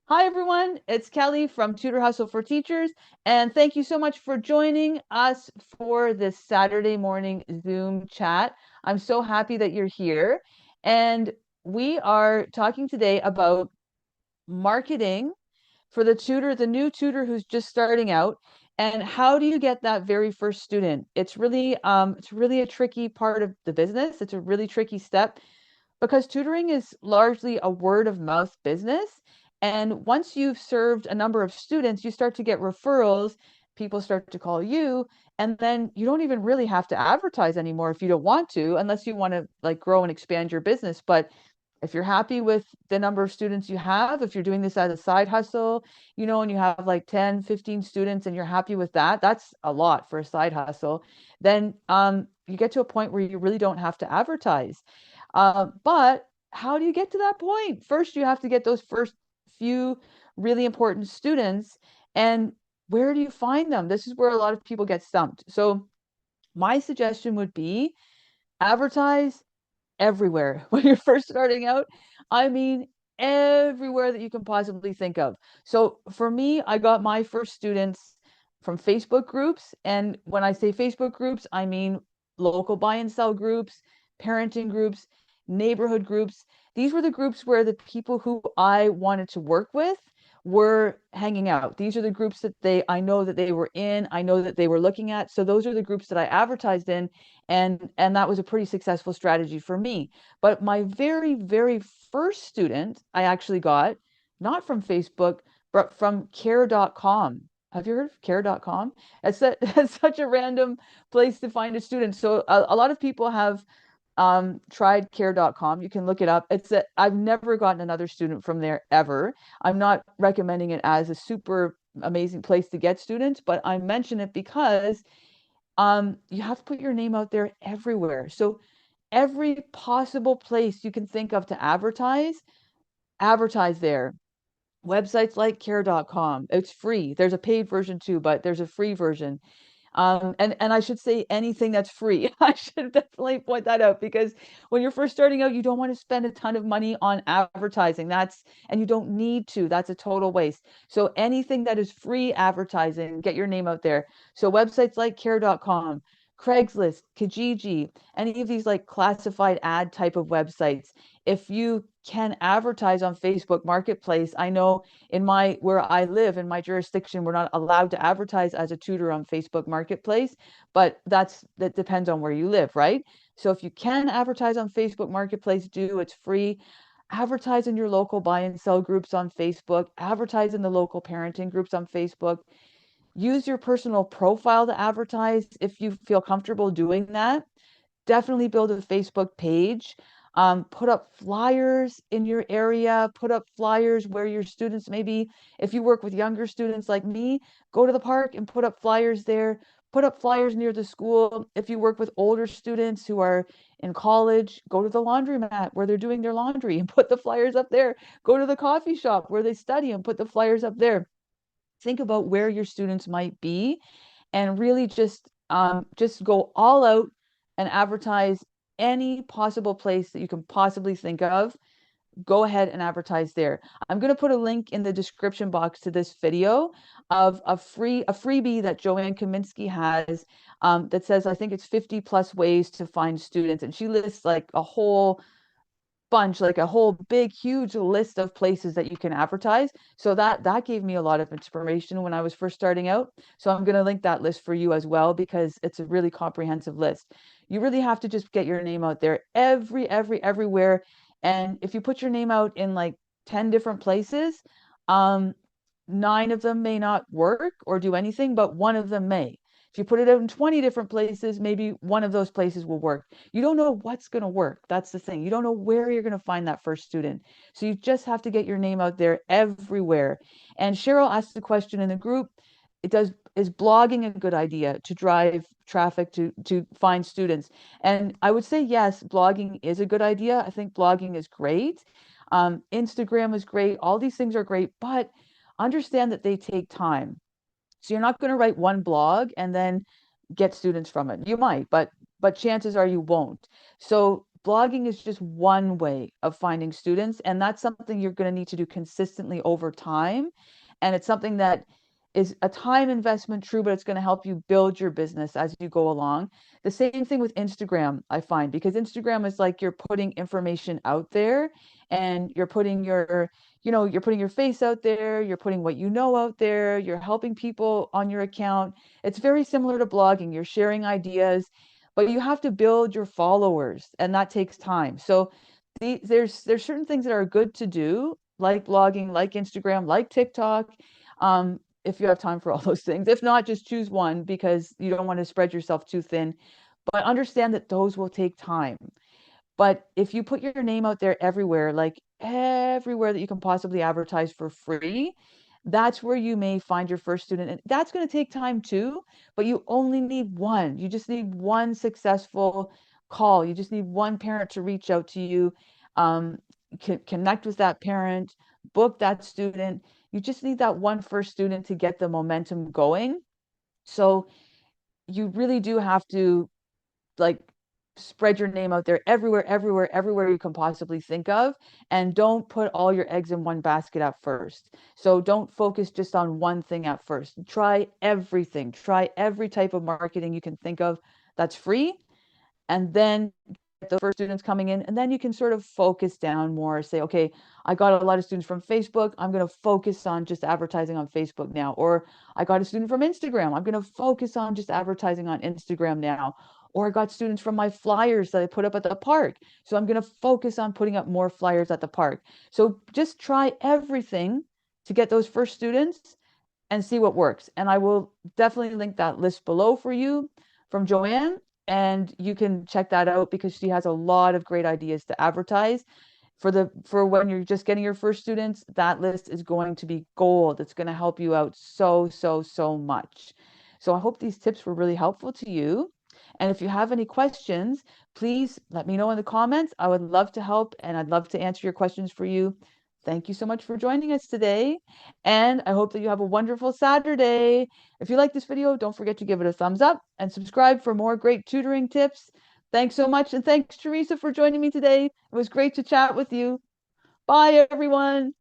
Hi, everyone. It's Kelly from Tutor Hustle for Teachers. And thank you so much for joining us for this Saturday morning Zoom chat. I'm so happy that you're here. And we are talking today about marketing for the new tutor who's just starting out. And how do you get that very first student? It's really a tricky part of the business. It's a really tricky step because tutoring is largely a word of mouth business. And once you've served a number of students, you start to get referrals. People start to call you, and then you don't even really have to advertise anymore if you don't want to, unless you want to like grow and expand your business. But if you're happy with the number of students you have, if you're doing this as a side hustle, and you have like 10, 15 students and you're happy with that, that's a lot for a side hustle. Then you get to a point where you really don't have to advertise. But how do you get to that point? First, you have to get those first few really important students. And where do you find them? This is where a lot of people get stumped. So, my suggestion would be advertise everywhere when you're first starting out. I mean, everywhere that you can possibly think of. So, for me, I got my first students from Facebook groups. And when I say Facebook groups, I mean local buy and sell groups, parenting groups, neighborhood groups. These were the groups where the people who I wanted to work with were hanging out. These are the groups that I know that they were in, I know that they were looking at. So those are the groups that I advertised in, and that was a pretty successful strategy for me. But my very, very first student I actually got not from Facebook, but from care.com. Have you heard of care.com? It's such a random place to find a student. So a lot of people have tried care.com. You can look it up. I've never gotten another student from there ever. I'm not recommending it as a super amazing place to get students, but I mention it because you have to put your name out there everywhere. So every possible place you can think of to advertise, advertise there. Websites like care.com, it's free. There's a paid version too, but there's a free version. And I should say anything that's free. I should definitely point that out because when you're first starting out, you don't want to spend a ton of money on advertising. And you don't need to. That's a total waste. So anything that is free advertising, get your name out there. So websites like care.com, Craigslist, Kijiji, any of these like classified ad type of websites. If you can advertise on Facebook Marketplace, I know where I live in my jurisdiction, we're not allowed to advertise as a tutor on Facebook Marketplace, but that depends on where you live, right? So if you can advertise on Facebook Marketplace, it's free. Advertise in your local buy and sell groups on Facebook, advertise in the local parenting groups on Facebook. Use your personal profile to advertise if you feel comfortable doing that. Definitely build a Facebook page. Put up flyers in your area, put up flyers where your students maybe, if you work with younger students like me, go to the park and put up flyers there. Put up flyers near the school. If you work with older students who are in college, go to the laundromat where they're doing their laundry and put the flyers up there. Go to the coffee shop where they study and put the flyers up there. Think about where your students might be and really just go all out and advertise any possible place that you can possibly think of. Go ahead and advertise there. I'm going to put a link in the description box to this video of a freebie that Joanne Kaminski has, that says, I think it's 50 plus ways to find students, and she lists like a whole bunch, like a whole big, huge list of places that you can advertise. So that gave me a lot of inspiration when I was first starting out. So I'm going to link that list for you as well because it's a really comprehensive list. You really have to just get your name out there everywhere. And if you put your name out in like 10 different places, um, nine of them may not work or do anything, but one of them may. If you put it out in 20 different places, maybe one of those places will work. You don't know what's going to work. That's the thing. You don't know where you're going to find that first student. So you just have to get your name out there everywhere. And Cheryl asked the question in the group, is blogging a good idea to drive traffic to find students? And I would say yes, blogging is a good idea. I think blogging is great. Instagram is great. All these things are great, but understand that they take time. So you're not going to write one blog and then get students from it. You might, but chances are you won't. So blogging is just one way of finding students, and that's something you're going to need to do consistently over time. And it's something that is a time investment, true, but it's going to help you build your business as you go along. The same thing with Instagram, I find, because Instagram is like you're putting information out there, and you're putting you're putting your face out there, you're putting what you know out there, you're helping people on your account. It's very similar to blogging. You're sharing ideas, but you have to build your followers, and that takes time. So there's certain things that are good to do, like blogging, like Instagram, like TikTok, if you have time for all those things. If not, just choose one because you don't want to spread yourself too thin. But understand that those will take time. But if you put your name out there everywhere, like everywhere that you can possibly advertise for free, that's where you may find your first student. And that's going to take time too, but you only need one. You just need one successful call. You just need one parent to reach out to you, um, connect with that parent, book that student. You just need that one first student to get the momentum going. So you really do have to, like, spread your name out there everywhere, everywhere, everywhere you can possibly think of. And don't put all your eggs in one basket at first. So don't focus just on one thing at first. Try everything. Try every type of marketing you can think of that's free, and then get the first students coming in, and then you can sort of focus down more. Say, okay, I got a lot of students from Facebook, I'm going to focus on just advertising on Facebook now. Or I got a student from Instagram, I'm going to focus on just advertising on Instagram now. Or I got students from my flyers that I put up at the park, so I'm going to focus on putting up more flyers at the park. So just try everything to get those first students and see what works. And I will definitely link that list below for you from Joanne, and you can check that out because she has a lot of great ideas to advertise. For when you're just getting your first students, that list is going to be gold. It's going to help you out so much. So I hope these tips were really helpful to you. And if you have any questions, please let me know in the comments. I would love to help, and I'd love to answer your questions for you. Thank you so much for joining us today. And I hope that you have a wonderful Saturday. If you like this video, don't forget to give it a thumbs up and subscribe for more great tutoring tips. Thanks so much. And thanks, Teresa, for joining me today. It was great to chat with you. Bye, everyone.